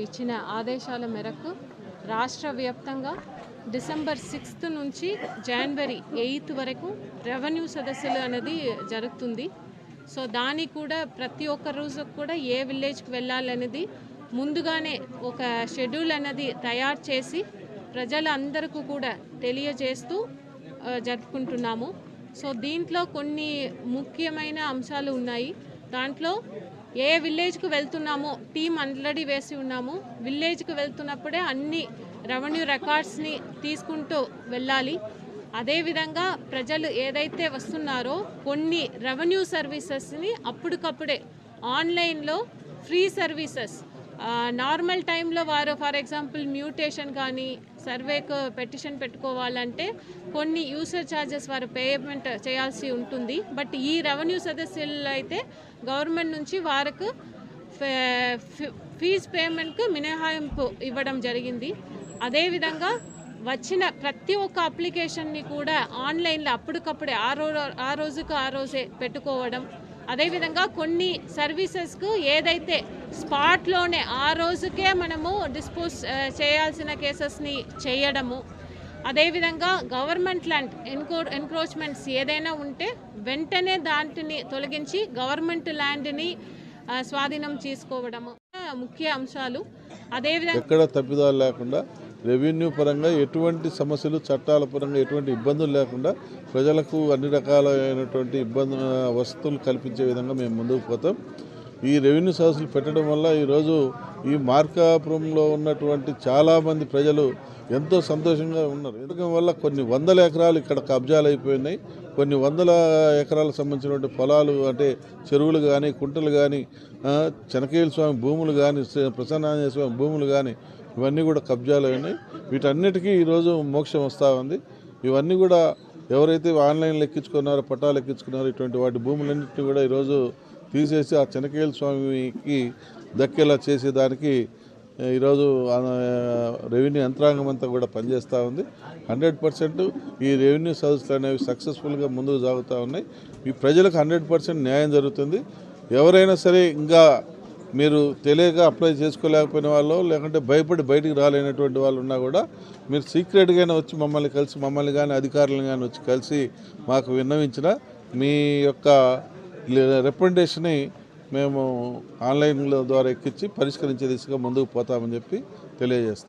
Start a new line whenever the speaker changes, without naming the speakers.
ఇచ్చిన ఆదేశాల మేరకు రాష్ట్ర వ్యాప్తంగా డిసెంబర్ 6th నుంచి జనవరి 8th వరకు రెవెన్యూ సదస్సులు అనేది జరుగుతుంది. సో దానికి కూడా ప్రతి ఒక్క రోజు కూడా ఏ విలేజ్కి వెళ్ళాలనేది ముందుగానే ఒక షెడ్యూల్ అనేది తయారు చేసి ప్రజలందరికీ కూడా తెలియజేస్తూ జరుపుకుంటున్నాము. సో దీంట్లో కొన్ని ముఖ్యమైన అంశాలు ఉన్నాయి. దాంట్లో ఏ విలేజ్కి వెళ్తున్నామో టీం ఆల్రెడీ వేసి ఉన్నాము. విలేజ్కి వెళ్తున్నప్పుడే అన్ని రెవెన్యూ రికార్డ్స్ని తీసుకుంటూ వెళ్ళాలి. అదేవిధంగా ప్రజలు ఏదైతే వస్తున్నారో కొన్ని రెవెన్యూ సర్వీసెస్ని అప్పటికప్పుడే ఆన్లైన్లో ఫ్రీ సర్వీసెస్ నార్మల్ టైంలో వారు ఫర్ ఎగ్జాంపుల్ మ్యూటేషన్ కానీ సర్వేకు పెటిషన్ పెట్టుకోవాలంటే కొన్ని యూసర్ ఛార్జెస్ వారు పేమెంట్ చేయాల్సి ఉంటుంది. బట్ ఈ రెవెన్యూ సదస్సుల్లో అయితే గవర్నమెంట్ నుంచి వారికి ఫీజు పేమెంట్కు మినహాయింపు ఇవ్వడం జరిగింది. అదేవిధంగా వచ్చిన ప్రతి ఒక్క అప్లికేషన్ని కూడా ఆన్లైన్లో అప్పటికప్పుడే ఆ రోజే పెట్టుకోవడం. అదేవిధంగా కొన్ని సర్వీసెస్కు ఏదైతే స్పాట్లోనే ఆ రోజుకే మనము డిస్పోజ్ చేయాల్సిన కేసెస్ని చేయడము. అదేవిధంగా గవర్నమెంట్ ల్యాండ్ ఎన్క్రోచ్మెంట్స్ ఏదైనా ఉంటే వెంటనే దాంట్ని తొలగించి గవర్నమెంట్ ల్యాండ్ని స్వాధీనం చేసుకోవడము ముఖ్య అంశాలు. అదేవిధంగా
ఎక్కడ తప్పిదాలు లేకుండా రెవెన్యూ పరంగా ఎటువంటి సమస్యలు చట్టాల పరంగా ఎటువంటి ఇబ్బందులు లేకుండా ప్రజలకు అన్ని రకాలైనటువంటి వసతులు కల్పించే విధంగా మేము ముందుకు పోతాం. ఈ రెవెన్యూ సదస్సులు పెట్టడం వల్ల ఈరోజు ఈ మార్కాపురంలో ఉన్నటువంటి చాలామంది ప్రజలు ఎంతో సంతోషంగా ఉన్నారు. ఎందుకని వల్ల కొన్ని వందల ఎకరాలు ఇక్కడ కబ్జాలు అయిపోయినాయి. కొన్ని వందల ఎకరాలకు సంబంధించినటువంటి పొలాలు అంటే చెరువులు కానీ కుంటలు కానీ చెనకేయుల స్వామి భూములు కానీ ప్రసన్నాంజనేయ స్వామి భూములు కానీ ఇవన్నీ కూడా కబ్జాలు అయినాయి. వీటన్నిటికీ ఈరోజు మోక్షం వస్తూ ఉంది. ఇవన్నీ కూడా ఎవరైతే ఆన్లైన్లో ఎక్కించుకున్నారో పట్టాలు ఎక్కించుకున్నారో ఇటువంటి వాటి భూములన్నింటినీ కూడా ఈరోజు తీసేసి ఆ చెనకేయుల స్వామికి దక్కేలా చేసేదానికి ఈరోజు రెవెన్యూ యంత్రాంగం అంతా కూడా పనిచేస్తూ ఉంది. 100% ఈ రెవెన్యూ సదస్సులు అనేవి సక్సెస్ఫుల్గా ముందుకు సాగుతూ ఉన్నాయి. ఈ ప్రజలకు 100% న్యాయం జరుగుతుంది. ఎవరైనా సరే ఇంకా మీరు తెలియక అప్లై చేసుకోలేకపోయిన వాళ్ళు లేకుంటే భయపడి బయటికి రాలేనటువంటి వాళ్ళు ఉన్నా కూడా మీరు సీక్రెట్గానే వచ్చి మమ్మల్ని కానీ అధికారులను కానీ వచ్చి కలిసి మాకు విన్నవించిన మీ యొక్క రిప్రజెంటేషన్ని మేము ఆన్లైన్ల ద్వారా ఎక్కించి పరిష్కరించే దిశగా ముందుకు పోతామని చెప్పి తెలియజేస్తాం.